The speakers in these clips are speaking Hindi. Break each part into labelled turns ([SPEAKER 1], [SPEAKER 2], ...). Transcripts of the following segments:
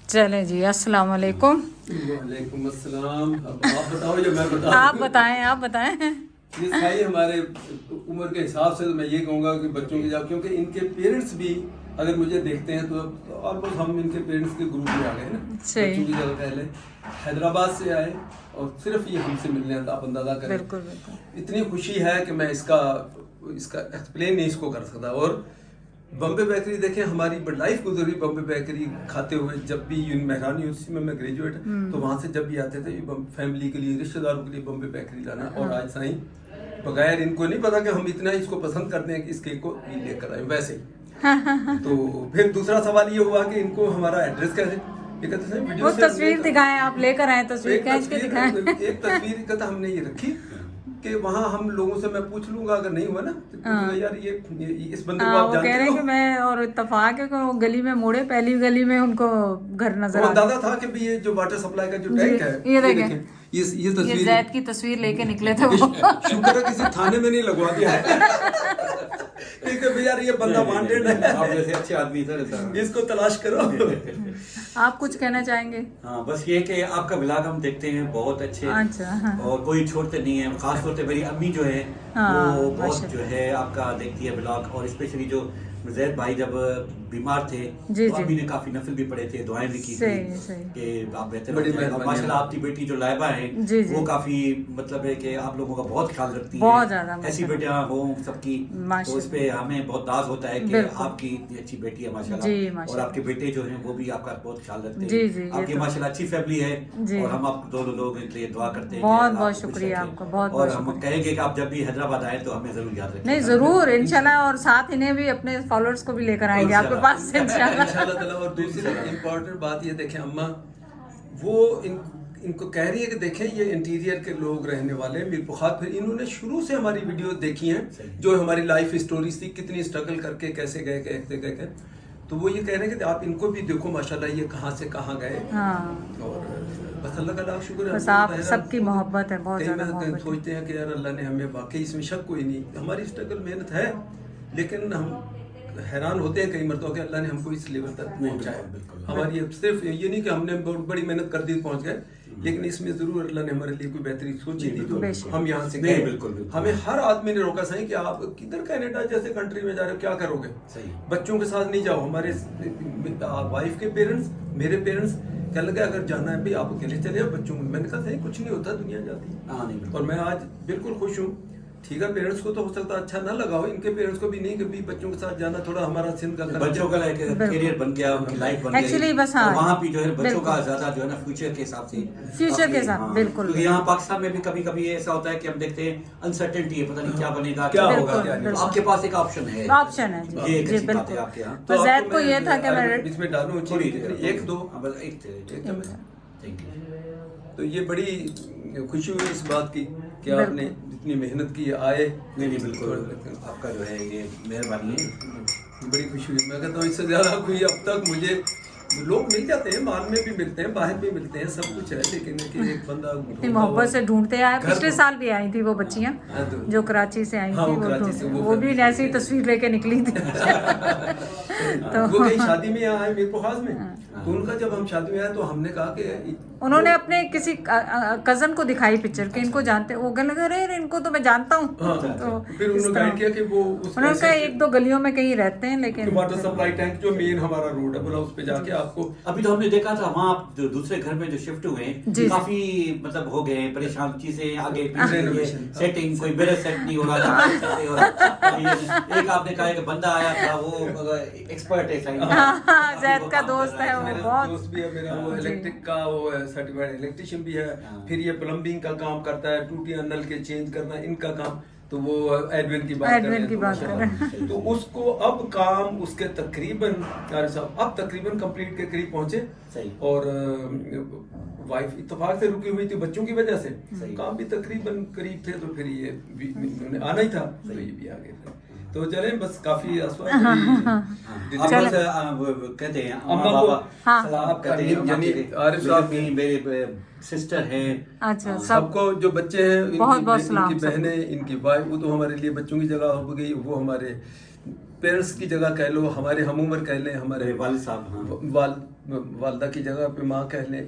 [SPEAKER 1] चलें जी, अस्सलाम वालेकुम।
[SPEAKER 2] वालेकुम अस्सलाम। अब आप बताओ या मैं बताऊं?
[SPEAKER 1] आप बताएं।
[SPEAKER 2] ये सही हमारे उम्र के हिसाब से तो मैं ये कहूँगा कि बच्चों की जब, क्योंकि इनके पेरेंट्स भी अगर मुझे देखते हैं तो ऑलमोस्ट हम इनके पेरेंट्स के ग्रुप में आ गए ना।
[SPEAKER 1] सही।
[SPEAKER 2] बच्चों की जगह पहले हैदराबाद से आए और सिर्फ ये हमसे मिलने आता, आप अंदाजा करें।
[SPEAKER 1] बिल्कुल बिल्कुल।
[SPEAKER 2] इतनी खुशी है कि मैं इसका एक्सप्लेन नहीं इसको कर सकता। और बम्बे बेकरी देखें, हमारी लाइफ गुजरी बम्बे बेकरी खाते हुए। जब भी मेहरान यूनिवर्सिटी में मैं ग्रेजुएट तो वहाँ से जब भी आते थे फैमिली के लिए, रिश्तेदारों के लिए बम्बे बेकरी लाना। और आज साईं बगैर इनको नहीं पता कि हम इतना इसको पसंद करते हैं कि इस केक को ये लेकर आए वैसे ही। तो फिर दूसरा सवाल ये हुआ कि इनको हमारा एड्रेस कैसे, ये कहते हैं वीडियो
[SPEAKER 1] वो
[SPEAKER 2] से
[SPEAKER 1] तस्वीर दिखाएं, आप लेकर आए तस्वीर, खींच के दिखाएं।
[SPEAKER 2] एक तस्वीर कहता हमने ये रखी कि वहाँ हम लोगों से मैं पूछ लूंगा, अगर नहीं हुआ ना तो पूछूंगा यार ये इस बंदे को आप
[SPEAKER 1] वो
[SPEAKER 2] जानते
[SPEAKER 1] कह रहे हैं
[SPEAKER 2] हो?
[SPEAKER 1] कि मैं, और इत्तेफाक है कि वो गली में मुड़े, पहली गली में उनको घर नजर
[SPEAKER 2] वो
[SPEAKER 1] आ
[SPEAKER 2] अंदाजा था कि भी ये जो वाटर सप्लाई का जो टैंक है,
[SPEAKER 1] ये देखें।
[SPEAKER 2] देखें, ये
[SPEAKER 1] ये
[SPEAKER 2] तस्वीर
[SPEAKER 1] जैद की तस्वीर लेके निकले थे वो।
[SPEAKER 2] शुक्र है किसी थाने में नहीं लगवा दिया है। ठीक है भैया, ये बंदा वांटेड है,
[SPEAKER 3] आप जैसे अच्छे आदमी सर
[SPEAKER 2] इसको तलाश करो।
[SPEAKER 1] आप कुछ कहना चाहेंगे?
[SPEAKER 3] हाँ, बस ये कि आपका व्लॉग हम देखते हैं, बहुत अच्छे।
[SPEAKER 1] अच्छा, हाँ।
[SPEAKER 3] और कोई छोड़ते नहीं है, खास तौर पे मेरी अम्मी जो है
[SPEAKER 1] हाँ,
[SPEAKER 3] वो बहुत
[SPEAKER 1] माशाल्लाह।
[SPEAKER 3] जो है आपका देखती है व्लॉग। और स्पेशली जो जैद भाई जब बीमार थे
[SPEAKER 1] जी,
[SPEAKER 3] तो
[SPEAKER 1] जी।
[SPEAKER 3] अम्मी ने काफी नफल भी पढ़े थे, दुआएं भी की थी
[SPEAKER 1] सही, सही।
[SPEAKER 3] कि आप बेहतर
[SPEAKER 2] बड़ी
[SPEAKER 3] हो जाएगा।
[SPEAKER 2] मेहरबानी।
[SPEAKER 3] माशाल्लाह आपकी बेटी जो लाइबा है
[SPEAKER 1] जी, जी।
[SPEAKER 3] वो काफी मतलब है कि आप लोगों का बहुत ख्याल रखती
[SPEAKER 1] बहुत
[SPEAKER 3] है।
[SPEAKER 1] ज्यादा,
[SPEAKER 3] ऐसी
[SPEAKER 1] माशाल्लाह।
[SPEAKER 3] बेटियां हो सबकी,
[SPEAKER 1] माशाल्लाह।
[SPEAKER 3] तो इस पे हमें बहुत दाज होता है कि
[SPEAKER 1] बिल्कुल।
[SPEAKER 3] आपकी इतनी अच्छी बेटी है
[SPEAKER 1] जी,
[SPEAKER 3] माशाल्लाह। और
[SPEAKER 1] माशाल्लाह।
[SPEAKER 3] आपके बेटे जो हैं वो भी आपका बहुत ख्याल रखते हैं।
[SPEAKER 1] जी, जी, ये
[SPEAKER 3] आपकी
[SPEAKER 1] तो-
[SPEAKER 3] माशाल्लाह अच्छी फैमिली है।
[SPEAKER 1] जी।
[SPEAKER 3] और हम आप दोनों लोग के लिए दुआ करते हैं कि
[SPEAKER 1] बहुत
[SPEAKER 3] अल्लाह
[SPEAKER 1] बहुत
[SPEAKER 3] आपको खुश
[SPEAKER 1] शुक्रिया
[SPEAKER 3] रखे।
[SPEAKER 1] आपका, बहुत
[SPEAKER 3] और
[SPEAKER 1] बहुत
[SPEAKER 3] हम
[SPEAKER 1] शुक्रिया।
[SPEAKER 3] कहेंगे कि आप जब भी हैदराबाद आए तो हमें जरूर याद रखें।
[SPEAKER 1] नहीं, जरूर इंशाल्लाह, और साथ इन्हें भी, अपने फॉलोअर्स को भी लेकर आएंगे आपके
[SPEAKER 3] इंशाल्लाह।
[SPEAKER 1] पास इंशाल्लाह।
[SPEAKER 2] इंशाल्लाह ताला। और दूसरी इम्पोर्टेंट बात ये देखें, अम्मा वो इनको कह रही है कि देखें ये इंटीरियर के लोग रहने वाले मीर बुखार, फिर इन्होंने शुरू से हमारी वीडियो देखी हैं जो हमारी लाइफ स्टोरीज थी, कितनी स्ट्रगल करके कैसे गए कैसे गए। तो वो ये कह रहे हैं कि आप इनको भी देखो माशाल्लाह ये कहाँ से कहाँ गए।
[SPEAKER 1] हाँ,
[SPEAKER 2] और बस अल्लाह का लाख शुक्र है।
[SPEAKER 1] बस आप सबकी मोहब्बत है, बहुत
[SPEAKER 2] कई
[SPEAKER 1] ज्यादा
[SPEAKER 2] बार
[SPEAKER 1] मोहब्बत है।
[SPEAKER 2] सोचते हैं कि यार अल्लाह ने हमें, वाकई इसमें शक कोई नहीं, हमारी स्ट्रगल मेहनत है, लेकिन हम हैरान होते हैं कई मरतबा कि अल्लाह ने हमको इस लेवल तक पहुंचाया।
[SPEAKER 3] बिल्कुल।
[SPEAKER 2] हमारी सिर्फ ये नहीं कि हमने बहुत बड़ी मेहनत कर दी पहुंच गए, लेकिन इसमें जरूर अल्लाह ने हमारे लिए कोई बेहतरीन सोची थी तो
[SPEAKER 1] बेशक।
[SPEAKER 2] हम यहाँ से
[SPEAKER 3] नहीं,
[SPEAKER 2] गए।
[SPEAKER 3] बिल्कुल, बिल्कुल।
[SPEAKER 2] हमें हर आदमी ने रोका सही कि आप किधर कनाडा जैसे कंट्री में जा रहे हो, क्या करोगे,
[SPEAKER 3] सही।
[SPEAKER 2] बच्चों के साथ नहीं जाओ। हमारे वाइफ के पेरेंट्स, मेरे पेरेंट्स कह लगे अगर जाना है भाई आप अकेले चले जाओ बच्चों को। मैंने कहा सही कुछ नहीं होता, दुनिया जाती है।
[SPEAKER 3] हाँ, नहीं, बिल्कुल।
[SPEAKER 2] और मैं आज बिल्कुल खुश हूँ। ठीक है, पेरेंट्स को तो हो सकता है अच्छा ना लगा हो, इनके पेरेंट्स को भी नहीं कि भी बच्चों के साथ जाना थोड़ा हमारा सिंध का
[SPEAKER 3] बच्चों का कैरियर बन गया, उनकी लाइफ बन गई।
[SPEAKER 1] Actually, बस हाँ,
[SPEAKER 3] और वहाँ भी जो है बच्चों
[SPEAKER 1] बिल्कुल।
[SPEAKER 3] का ज्यादा जो है ना फ्यूचर के हिसाब से,
[SPEAKER 1] फ्यूचर के साथ,
[SPEAKER 3] हाँ।
[SPEAKER 1] बिल्कुल।
[SPEAKER 3] क्योंकि यहाँ पाकिस्तान में भी कभी कभी ऐसा होता है कि हम देखते हैं अनसर्टेनिटी है, पता नहीं क्या बनेगा,
[SPEAKER 2] क्या
[SPEAKER 3] होगा,
[SPEAKER 2] होगा,
[SPEAKER 3] क्या नहीं।
[SPEAKER 1] बिल्कुल।
[SPEAKER 3] आपके पास एक ऑप्शन है,
[SPEAKER 1] ऑप्शन है जी,
[SPEAKER 3] ये एक
[SPEAKER 1] जी
[SPEAKER 3] अच्छी बात है
[SPEAKER 1] बिल्कुल।
[SPEAKER 3] आपके यहाँ।
[SPEAKER 1] तो जैद
[SPEAKER 2] आपको
[SPEAKER 1] को ये था कि मैं
[SPEAKER 2] इसमें डालूं
[SPEAKER 3] थोड़ी
[SPEAKER 2] एक दो
[SPEAKER 3] बस एक
[SPEAKER 2] चम्मच।
[SPEAKER 3] Thank you.
[SPEAKER 2] तो ये बड़ी खुशी हुई इस बात की कि
[SPEAKER 1] बिल्कुल।
[SPEAKER 2] आपने जितनी मेहनत की आए।
[SPEAKER 3] नहीं नहीं, बिल्कुल आपका जो है ये मेहरबानी है।
[SPEAKER 2] बड़ी खुशी हुई। मैं कहता हूँ इससे ज्यादा कोई अब तक मुझे लोग मिल जाते हैं, माल में भी मिलते हैं, बाहर भी मिलते हैं, सब कुछ है, लेकिन कि एक बंदा
[SPEAKER 1] इतनी मोहब्बत से ढूंढते आए।
[SPEAKER 2] घर
[SPEAKER 1] पिछले
[SPEAKER 2] को-
[SPEAKER 1] साल भी आई थी वो बच्चियां
[SPEAKER 2] हाँ, तो-
[SPEAKER 1] जो कराची से आई
[SPEAKER 2] हाँ,
[SPEAKER 1] थी,
[SPEAKER 2] वो कराची से
[SPEAKER 1] वो भी ऐसी ही तस्वीर लेके निकली थी।
[SPEAKER 2] वो कहीं शादी में यहाँ आए मीरपुर खास में, तो उनका जब हम शादी में आए तो हमने कहा कि
[SPEAKER 1] उन्होंने अपने किसी कजन को दिखाई पिक्चर कि इनको जानते, वो कहने लगे अरे इनको तो मैं जानता हूँ।
[SPEAKER 2] हाँ,
[SPEAKER 1] तो
[SPEAKER 2] फिर
[SPEAKER 1] इस
[SPEAKER 2] उन्होंने
[SPEAKER 1] तरह-
[SPEAKER 2] गाइड किया कि वो उस
[SPEAKER 1] उन्होंने कहा एक दो गलियों में कहीं रहते हैं, लेकिन
[SPEAKER 2] वाटर सप्लाई टैंक जो मेन हमारा रोड है, बोला उस पे जाके आपको
[SPEAKER 3] अभी तो हमने देखा था वहाँ आप जो दूसरे घर में जो शिफ्ट हुए
[SPEAKER 1] जी, जी।
[SPEAKER 3] काफी मतलब हो गए परेशान, चीजें आगे पीछे
[SPEAKER 2] Renovation।
[SPEAKER 3] सेटिंग, कोई मिरर सेट नहीं हो रहा था। एक आपने कहा कि बंदा आया था वो एक्सपर्ट है साइड में।
[SPEAKER 1] हाँ, जैद का दोस्त है वो,
[SPEAKER 2] मेरा
[SPEAKER 1] बहुत
[SPEAKER 2] दोस्त भी है, मेरा वो
[SPEAKER 1] जी।
[SPEAKER 2] इलेक्ट्रिक का वो सर्टिफाइड इलेक्ट्रिशियन भी है,
[SPEAKER 3] हाँ।
[SPEAKER 2] फिर ये प्लम्बिंग का काम करता है, टूटियां नल के चेंज करना इनका काम। तो वो एडविन की बात
[SPEAKER 1] एडविन की बात कर रहे
[SPEAKER 2] हैं। तो उसको अब काम उसके तकरीबन यार साहब अब तकरीबन कंप्लीट के करीब पहुंचे।
[SPEAKER 3] सही।
[SPEAKER 2] और वाइफ इत्तेफाक से रुकी हुई थी बच्चों की वजह से,
[SPEAKER 3] सही।
[SPEAKER 2] काम भी तकरीबन करीब थे, तो फिर ये भी आना ही था, तो ये भी आ गए थे। तो चले बस काफी आसवाद
[SPEAKER 3] आप
[SPEAKER 1] चलो।
[SPEAKER 3] बस, वो कहते हैं
[SPEAKER 2] अम्मा
[SPEAKER 3] अम्मा
[SPEAKER 2] को-
[SPEAKER 3] बाबा
[SPEAKER 1] हाँ।
[SPEAKER 3] सलाम कहते हैं,
[SPEAKER 2] यानी
[SPEAKER 3] मेरे-
[SPEAKER 2] आरिफ साहब
[SPEAKER 3] मेरे- मेरे सिस्टर है।
[SPEAKER 1] अच्छा, सब
[SPEAKER 2] सबको जो बच्चे हैं,
[SPEAKER 1] बहुत बहुत सलाम
[SPEAKER 2] इनकी
[SPEAKER 1] सबको।
[SPEAKER 2] बहनें, इनकी वाइफ, वो तो हमारे लिए बच्चों की जगह हो गई, वो हमारे पेरेंट्स की जगह कह लो, हमारे हम उम्र कह लें, हमारे
[SPEAKER 3] मेरे वालिद साहब, हाँ।
[SPEAKER 2] वालदा की जगह पे माँ कह लें,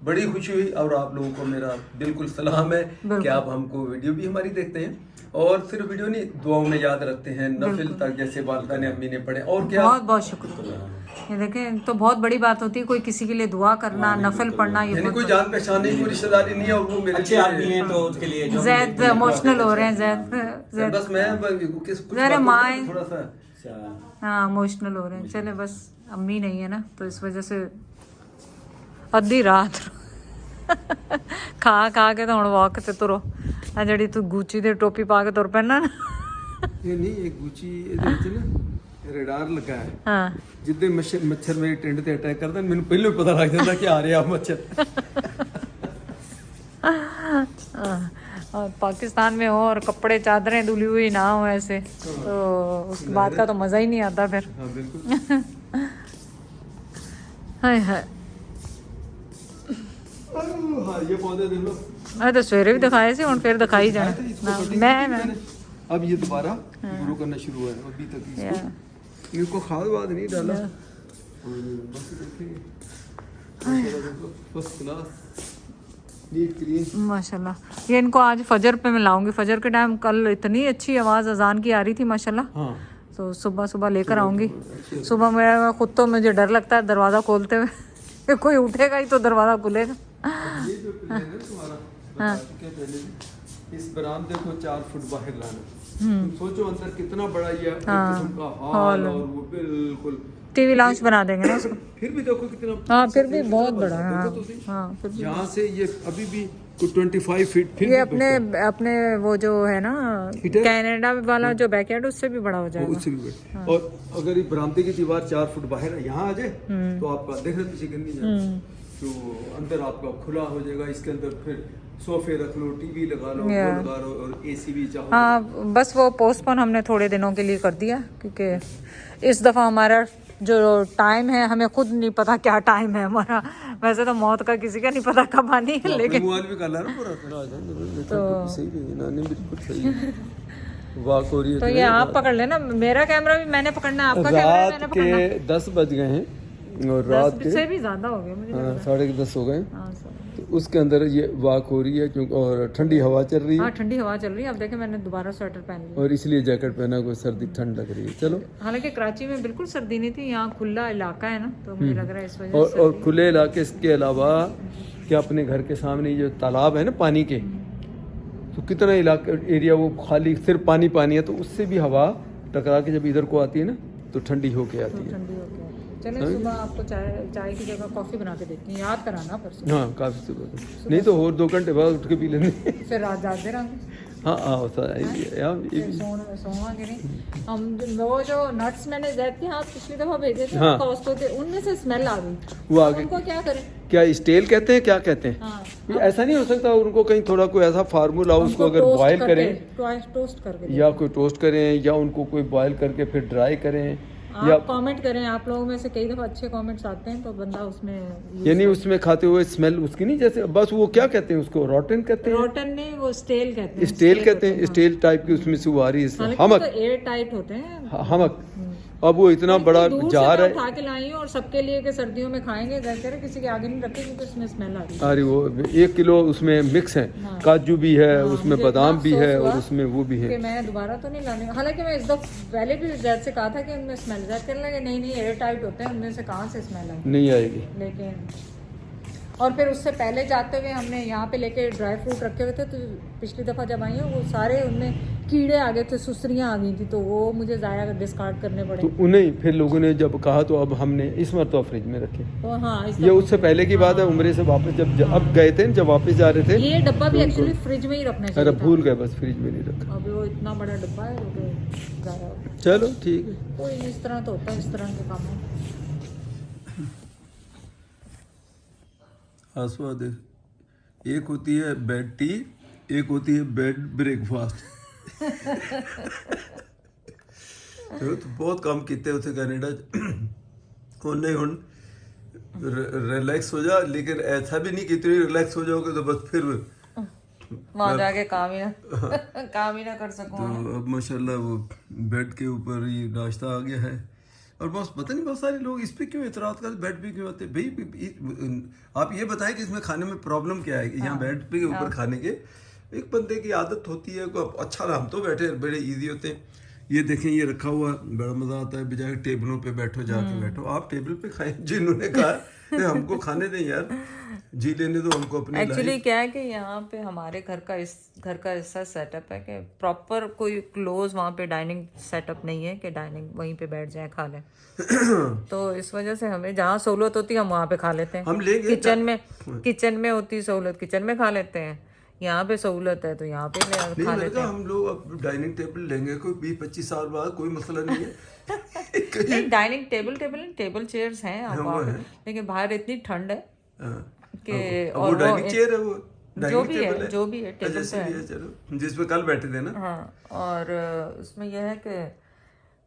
[SPEAKER 2] बड़ी खुशी हुई। और आप लोगों को मेरा बिल्कुल सलाम है कि आप हमको वीडियो भी हमारी देखते हैं और सिर्फ वीडियो नहीं, दुआओं में याद रखते हैं, नफिल तक जैसे वालदा ने अम्मी ने पढ़े। और क्या,
[SPEAKER 1] बहुत बहुत शुक्रिया। ये देखें तो बहुत बड़ी बात होती है, कोई किसी के लिए दुआ करना, नफल पढ़ना, ये
[SPEAKER 2] यानी कोई जान पहचान नहीं, कोई रिश्तेदारी नहीं है, और वो मेरे
[SPEAKER 3] अच्छे आदमी हैं तो उसके लिए जो
[SPEAKER 1] ज़ैद इमोशनल हो रहे हैं, ज़ैद
[SPEAKER 2] बस मैं
[SPEAKER 1] ज़रा माँ
[SPEAKER 2] थोड़ा सा
[SPEAKER 1] हाँ इमोशनल हो रहे हैं। चले बस अम्मी नहीं है ना तो इस वजह से अद्धी रात खा खा के तो हुण वॉक ते तुरो। आ जड़ी तू गुची दे टोपी पा के तुर पैना ना,
[SPEAKER 2] ये नहीं, एक गुची ਇਹਦੇ ਵਿੱਚ ਨਾ ਰਡਾਰ ਲੱਗਾ ਹੈ।
[SPEAKER 1] हाँ
[SPEAKER 2] ਜਿੱਦੇ ਮੱਛਰ ਮੇਰੇ ਟਿੰਡ ਤੇ ਅਟੈਕ ਕਰਦਾ ਮੈਨੂੰ ਪਹਿਲਾਂ ਹੀ ਪਤਾ ਲੱਗ ਜਾਂਦਾ ਕਿ ਆ ਰਿਹਾ ਮੱਛਰ।
[SPEAKER 1] और पाकिस्तान में हो और कपड़े चादरें धुली हुई ना हो ऐसे तो उसके बाद का तो मज़ा ही नहीं आता फिर।
[SPEAKER 2] हाँ बिल्कुल।
[SPEAKER 1] हाय हाय,
[SPEAKER 2] हाँ ये पौधे देख लो,
[SPEAKER 1] अरे तो सवेरे भी दिखाए से हुण फिर दिखाई जाना। मैं
[SPEAKER 2] अब ये दोबारा ग्रो करना शुरू हुआ है, अभी तक इसको इनको खाद वाद नहीं डाला। बस देखिए फर्स्ट क्लास नीट क्लीन
[SPEAKER 1] माशाल्लाह। ये इनको आज फजर पे मैं लाऊंगी, फजर के टाइम कल इतनी अच्छी आवाज़ अजान की आ रही थी माशाल्लाह।
[SPEAKER 2] हाँ
[SPEAKER 1] तो सुबह सुबह लेकर आऊंगी। सुबह मेरा खुद तो मुझे डर लगता है दरवाज़ा खोलते हुए कोई उठेगा ही तो दरवाज़ा खुलेगा।
[SPEAKER 2] ये जो प्लान है तुम्हारा बता चुके हैं पहले भी, इस बरामदे को 4 फुट बाहर लाना। तुम सोचो अंदर कितना बड़ा ये एक किस्म का हॉल, और वो बिल्कुल
[SPEAKER 1] टीवी लाउंज बना देंगे ना उसको।
[SPEAKER 2] फिर भी देखो कितना,
[SPEAKER 1] हाँ फिर भी बहुत बड़ा है। हाँ,
[SPEAKER 2] देखो तो सही।
[SPEAKER 1] हाँ फिर भी
[SPEAKER 2] यहाँ से ये अभी भी कुछ 25 फीट फिर
[SPEAKER 1] ये
[SPEAKER 2] भी
[SPEAKER 1] अपने अपने वो जो है ना
[SPEAKER 2] Heater?
[SPEAKER 1] कनाडा वाला जो बैकयार्ड उससे भी बड़ा हो जाएगा।
[SPEAKER 2] उससे भी बड़ा। और अगर ये बरामदे की दीवार 4 फुट बाहर है, यहाँ आ जाए तो आपका देख रहे पीछे गिरनी जाए, तो अंदर आपका खुला हो जाएगा। इसके अंदर फिर सोफे रख लो, टीवी लगा लो, वो लगा लो, और एसी भी चाहो।
[SPEAKER 1] हाँ बस वो पोस्टपोन हमने थोड़े दिनों के लिए कर दिया क्योंकि इस दफ़ा हमारा जो टाइम है हमें खुद नहीं पता क्या टाइम है हमारा। वैसे तो मौत का किसी का नहीं पता कब आनी है, लेकिन
[SPEAKER 2] भी कर ला ना पूरा तो सही है ना, नहीं बिल्कुल सही है। वाक हो रही है
[SPEAKER 1] तो ये आप पकड़ लेना, मेरा कैमरा भी मैंने पकड़ना है, आपका कैमरा भी मैंने
[SPEAKER 2] रात
[SPEAKER 1] पकड़ना है।
[SPEAKER 2] के 10 बज गए हैं और रात
[SPEAKER 1] 10 से भी ज़्यादा हो गया मुझे लग रहा है।
[SPEAKER 2] 10:30 हो गए।
[SPEAKER 1] हाँ सर।
[SPEAKER 2] तो उसके अंदर ये वाक हो रही है क्योंकि और ठंडी हवा चल रही है,
[SPEAKER 1] हाँ ठंडी हवा चल रही है। अब देखें मैंने दोबारा स्वेटर पहन लिया
[SPEAKER 2] और इसलिए जैकेट पहना, कोई सर्दी ठंड लग रही है। चलो,
[SPEAKER 1] हालांकि कराची में बिल्कुल सर्दी नहीं थी, यहाँ खुला इलाका है ना तो मुझे लग रहा है इस वजह से
[SPEAKER 2] और खुले इलाके इसके अलावा कि अपने घर के सामने जो तालाब है ना पानी के, तो कितना इलाका एरिया वो खाली सिर्फ पानी पानी है, तो उससे भी हवा टकरा के जब इधर को आती है ना तो ठंडी होके आती है।
[SPEAKER 1] ठंडी हो गया। चलिए सुबह आपको चाय की जगह कॉफ़ी बना के देती हूँ, याद कराना परसों।
[SPEAKER 2] हाँ काफ़ी सुबह, नहीं तो और 2 घंटे बाद उठ के पी लेंगे।
[SPEAKER 1] फिर रात जागते रहेंगे।
[SPEAKER 2] हाँ हाँ ये भी
[SPEAKER 1] सोवांगे नहीं हम। वो जो नट्स मैंने जैद के हाथ पिछली दफ़ा भेजे थे
[SPEAKER 2] हाँ।
[SPEAKER 1] कॉस्को के, उनमें से स्मेल आ गई।
[SPEAKER 2] वो आगे
[SPEAKER 1] उनको क्या करें?
[SPEAKER 2] क्या स्टेल कहते हैं, क्या कहते हैं?
[SPEAKER 1] हाँ
[SPEAKER 2] ये ऐसा नहीं हो सकता, उनको कहीं थोड़ा कोई ऐसा फार्मूला उसको अगर बॉयल करें,
[SPEAKER 1] टोस्ट करके
[SPEAKER 2] या कोई टोस्ट करें, या उनको कोई बॉयल करके फिर ड्राई करें, या
[SPEAKER 1] आप कमेंट करें। आप लोगों में से कई दफ़ा अच्छे कमेंट्स आते हैं तो बंदा उसमें
[SPEAKER 2] यानी उसमें खाते हुए स्मेल उसकी नहीं, जैसे बस वो क्या कहते हैं उसको, रोटन कहते हैं,
[SPEAKER 1] रोटन नहीं वो स्टेल कहते हैं।
[SPEAKER 2] स्टेल कहते हैं, स्टेल टाइप की उसमें से वो आ रही है
[SPEAKER 1] हालांकि
[SPEAKER 2] हमक,
[SPEAKER 1] तो एयर टाइट होते हैं।
[SPEAKER 2] हमक। अब वो इतना बड़ा
[SPEAKER 1] दूर
[SPEAKER 2] जार
[SPEAKER 1] से मैं
[SPEAKER 2] है,
[SPEAKER 1] उठा के लाई हूँ और सबके लिए के सर्दियों में खाएंगे, घर किसी के आगे नहीं रखे क्योंकि उसमें स्मेल आ रही है।
[SPEAKER 2] अरे वो 1 किलो उसमें मिक्स है, काजू भी है उसमें,
[SPEAKER 1] मुझे
[SPEAKER 2] बादाम
[SPEAKER 1] इतना
[SPEAKER 2] भी है,
[SPEAKER 1] अफसोस
[SPEAKER 2] और
[SPEAKER 1] हुआ
[SPEAKER 2] उसमें वो भी है।
[SPEAKER 1] कि मैं दोबारा तो नहीं लाने, हालांकि मैं इस दफ़ा पहले भी जैद से कहा था कि उनमें स्मेल जैद करने लगे, नहीं एयर टाइट होते हैं, उनमें से कहाँ से स्मेल आई।
[SPEAKER 2] नहीं आएगी।
[SPEAKER 1] लेकिन और फिर उससे पहले जाते हुए हमने यहाँ पे लेके ड्राई फ्रूट रखे हुए थे, तो पिछली दफ़ा जब आई हूँ वो सारे उनमें कीड़े आ गए थे, सुसरियाँ आ गई थी, तो वो मुझे ज़ाया डिस्कार्ड करने पड़े।
[SPEAKER 2] तो उन्हें फिर लोगों ने जब कहा तो अब हमने इस मरतबा फ्रिज में रखे।
[SPEAKER 1] तो हाँ
[SPEAKER 2] ये उससे पहले की बात है, उम्रे से वापस जब अब गए थे, जब वापस जा रहे थे,
[SPEAKER 1] ये डब्बा भी एक्चुअली फ्रिज में ही रखना
[SPEAKER 2] अरे
[SPEAKER 1] चाहिए था।
[SPEAKER 2] भूल गए, बस फ्रिज में नहीं रखा।
[SPEAKER 1] अब वो इतना बड़ा डब्बा है वो तो ज़ाया हो गया।
[SPEAKER 2] चलो ठीक है।
[SPEAKER 1] कोई नहीं, इस तरह तो होता है, इस तरह के काम है।
[SPEAKER 2] आसवा देख, एक होती है बेड टी, एक होती है बेड ब्रेकफास्ट। तो बहुत कम किते उसे कनाडा उन्हें हुन रिलैक्स हो जा, लेकिन ऐसा भी नहीं कि इतनी रिलैक्स हो जाओगे तो बस फिर
[SPEAKER 1] वहाँ जाके काम ही ना कर सकूँ।
[SPEAKER 2] तो अब माशाल्लाह वो बेड के ऊपर ये नाश्ता आ गया है, और बस पता नहीं बहुत सारे लोग इस पे क्यों इतराज करते, बेड पे क्यों आते भाई। आप ये बताएं कि इसमें खाने में प्रॉब्लम क्या है, कि यहाँ बेड पे के ऊपर खाने के एक बंदे की आदत होती है को अच्छा, हम तो बैठे बड़े इजी होते हैं। ये देखें ये रखा हुआ, बड़ा मजा आता है, बजाय टेबलों पे बैठो जाके बैठो, आप टेबल पे खाएं। जिन्होंने कहा कि हमको खाने दें यार, जी लेने दो हमको अपनी।
[SPEAKER 1] एक्चुअली क्या है कि यहाँ पे हमारे घर का ऐसा सेटअप है कि प्रॉपर कोई क्लोज वहाँ पे डाइनिंग सेटअप नहीं है कि डाइनिंग वहीं पे बैठ जाए खा लें। तो इस वजह से हमें जहाँ सहूलत होती है हम वहाँ पे खा लेते हैं।
[SPEAKER 2] हम लेंगे
[SPEAKER 1] किचन में होती सहूलत, किचन में खा लेते हैं। यहाँ पे सहूलत है तो यहाँ पे खा लेते हैं।
[SPEAKER 2] हम लोग अब डाइनिंग टेबल लेंगे कोई 20-25 साल बाद, कोई मसला नहीं है।
[SPEAKER 1] नहीं, डाइनिंग टेबल चेयर्स हैं अब, लेकिन बाहर इतनी ठंड है कि
[SPEAKER 2] वो डाइनिंग चेयर है, वो
[SPEAKER 1] जो भी है टेबल
[SPEAKER 2] जैसे भी है, चलो जिस पे कल बैठे थे ना।
[SPEAKER 1] हाँ, और उसमें यह है कि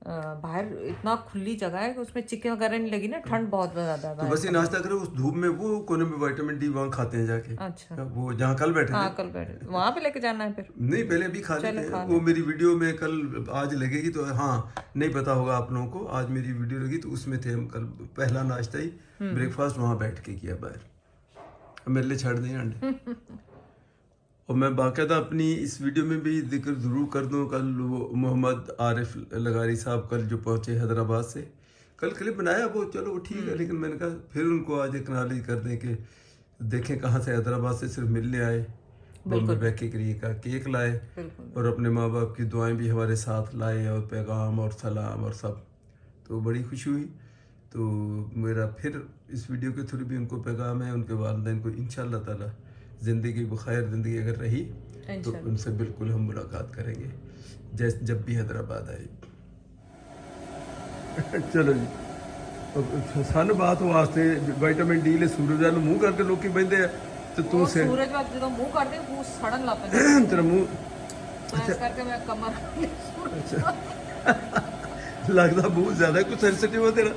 [SPEAKER 1] बाहर इतना खुली जगह है कि उसमें चिकन वगैरह नहीं लगी ना, ठंड बहुत ज्यादा है।
[SPEAKER 2] तो बस ये नाश्ता करो उस धूप में, वो कोने में विटामिन डी वहाँ खाते हैं जाके।
[SPEAKER 1] अच्छा,
[SPEAKER 2] वो जहाँ कल बैठे थे।
[SPEAKER 1] कल बैठे वहाँ पे लेके जाना है फिर?
[SPEAKER 2] नहीं, पहले भी खा लेते हैं। वो मेरी वीडियो में कल आज लगेगी तो, हाँ नहीं पता होगा आप लोगों को, आज मेरी वीडियो लगी तो उसमें थे हम कल, पहला नाश्ता ही ब्रेकफास्ट वहाँ बैठ के किया बाहर। मेरे लिए छड़ दें अंडे। और मैं बाकायदा अपनी इस वीडियो में भी जिक्र ज़रूर कर दूँ, कल वो मोहम्मद आरिफ लगारी साहब कल जो पहुँचे हैदराबाद से, कल क्लिप बनाया वो, चलो वो ठीक है, लेकिन मैंने कहा फिर उनको आज एक्नॉलेज कर दें कि देखें कहाँ से हैदराबाद से सिर्फ मिलने आए, बॉम्बे बैके के लिए का केक लाए और अपने माँ बाप की दुआएं भी हमारे साथ लाए और पैगाम और सलाम और सब, तो बड़ी खुशी हुई। तो मेरा फिर इस वीडियो के थ्रू भी उनको पैगाम है, उनके वालिदैन को इंशाअल्लाह ताला ज़िंदगी बखैर ज़िंदगी अगर रही तो उनसे बिल्कुल हम मुलाकात करेंगे जैसे जब भी हैदराबाद आए। चलो जी, सन बात वास्ते विटामिन डी ले सूरज वाल मुँह करके लोग बहते हैं, तो तू से
[SPEAKER 1] सूरज वाल जो मुँह करते हैं वो सड़न लग पैंदा
[SPEAKER 2] तेरा मुँह
[SPEAKER 1] ऐसे करके मैं कमर
[SPEAKER 2] लगता बहुत ज़्यादा कुछ सेंसिटिव है तेरा।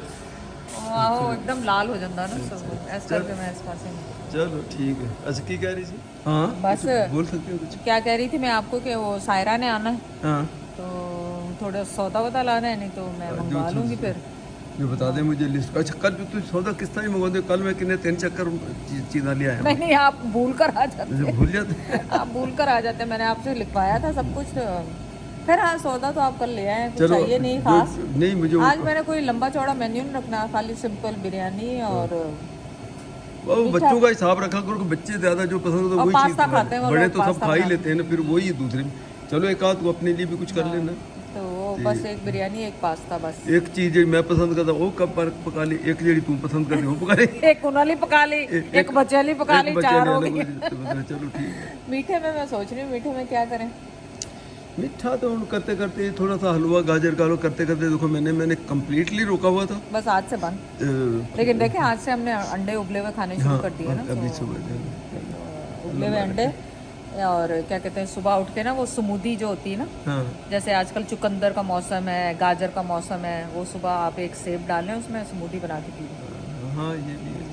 [SPEAKER 1] आहो एकदम लाल हो जाता ना सब, ऐसे करके मैं इस पासे।
[SPEAKER 2] चलो ठीक है। अच्छा की कह रही थी? हाँ
[SPEAKER 1] बस
[SPEAKER 2] बोल सकती हो कुछ?
[SPEAKER 1] क्या कह रही थी मैं आपको कि वो सायरा ने आना है,
[SPEAKER 2] हाँ
[SPEAKER 1] तो थोड़ा सौदा वोदा लाना है, नहीं तो मैं मंगवा लूंगी फिर।
[SPEAKER 2] जो बता दे मुझे लिस्ट। अच्छा कल तू सौदा किस तरह मंगवा दे? कल मैं कितने 3 चक्कर चीज़ा ले आया।
[SPEAKER 1] नहीं आप भूल कर आ जाते,
[SPEAKER 2] भूल जाते
[SPEAKER 1] आप भूल कर आ जाते, मैंने आपसे लिखवाया था सब कुछ। फिर हाँ सौदा तो आप कल ले आए, कुछ चाहिए नहीं खास।
[SPEAKER 2] नहीं मुझे
[SPEAKER 1] आज मैंने कोई लंबा चौड़ा मेन्यू नहीं रखना, खाली सिंपल बिरयानी और
[SPEAKER 2] वो बच्चों का हिसाब रखा करो कि बच्चे ज्यादा जो पसंद होता है वही चीज
[SPEAKER 1] खाते हैं,
[SPEAKER 2] बड़े तो सब खा ही लेते हैं ना, फिर वही दूसरे। चलो एक आध तू अपने लिए भी कुछ कर लेना।
[SPEAKER 1] तो बस एक बिरयानी एक पास्ता, बस
[SPEAKER 2] एक चीज मैं पसंद करता वो कब पका ली, एक जेडी तू पसंद करती वो पका ले,
[SPEAKER 1] एक उनाली पका ली, एक बचेली पका ली, 4 हो गई।
[SPEAKER 2] चलो ठीक है।
[SPEAKER 1] मीठे में मैं सोच रही हूँ मीठे में क्या करें?
[SPEAKER 2] मीठा तो करते करते थोड़ा सा हलवा गाजर का लो करते करते देखो मैंने कंप्लीटली रोका हुआ था,
[SPEAKER 1] बस आज से बंद। लेकिन देखें आज से हमने अंडे उबले हुए खाने शुरू कर दिए ना,
[SPEAKER 2] अभी सुबह
[SPEAKER 1] उबले हुए अंडे। और क्या कहते हैं, सुबह उठ के ना वो स्मूदी जो होती है ना, जैसे आजकल चुकंदर का मौसम है, गाजर का मौसम है, वो सुबह आप एक सेब डालें उसमें स्मूदी बना के पी।
[SPEAKER 2] हाँ ये भी